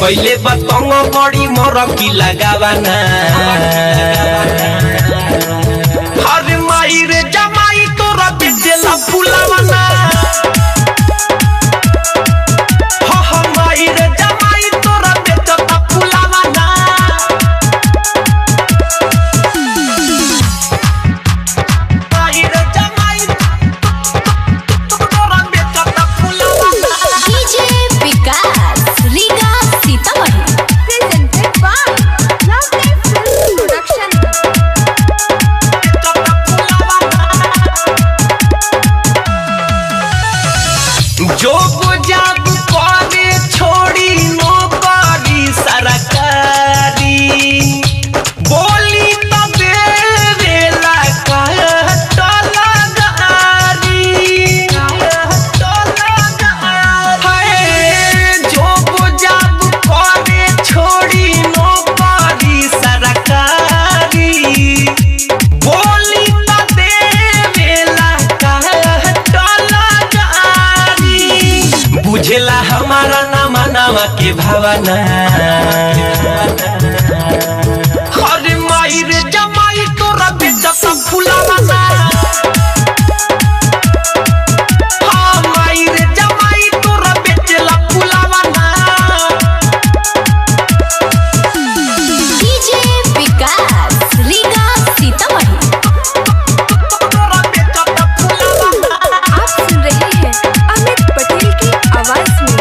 पहले बतंग बड़ी मोर की लगावाना हर माई रे जमाई तोरा बेचेला फुलावाना हो माई रे जमाई तोरा बेचता फुलावाना माई रे जमाई तोरा बेचता फुलावाना DJ Vikas Riga Sitamarhi presented by lovely film production. जो जब करे छोड़ी नौकरी सरकारी बोली तो देवेला जो जब करे छोड़ी नौकरी सरकारी बोली तो देवेला बुझेला हमारा नामा नामा के भावना हर माई रे जमाई तोरा बेचता फुलावाना हाँ माई रे जमाई तोरा बेचेला फुलावाना डीजे विकास रीगा सीतामढ़ी। तोरा बेचता फुलावाना आप सुन रहे हैं अमित पटेल की आवाज में।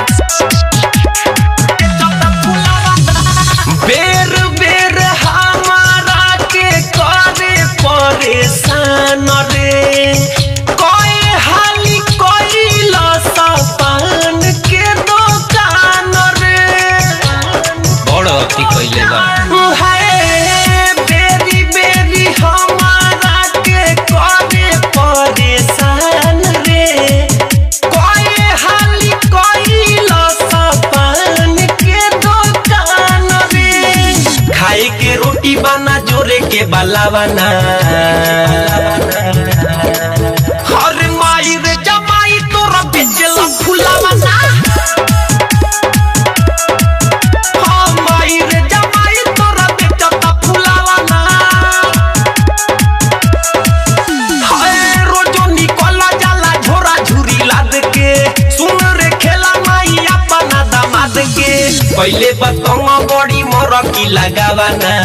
बेर बेर हमारा के करे परेशान रे कोई हाली कोई लसपान के दुकान रे बड़ अति कइले बा हाय बेरी बेरी हमारा के करे परेशान रे कोई हाली कोई लसपान के दुकान रे खाए के रोटी बना जोरे के बलावाना हर माई रे जमाई तोरा बेचेला फुलावाना हाँ माई रे जमाई तोरा बेचता फुलावाना हाय रोजो निकला जाला झोरा झुरी लाद के सुन रे खेला माई अपना दामाद के पहले बतंग बड़ी मोर की लगावाना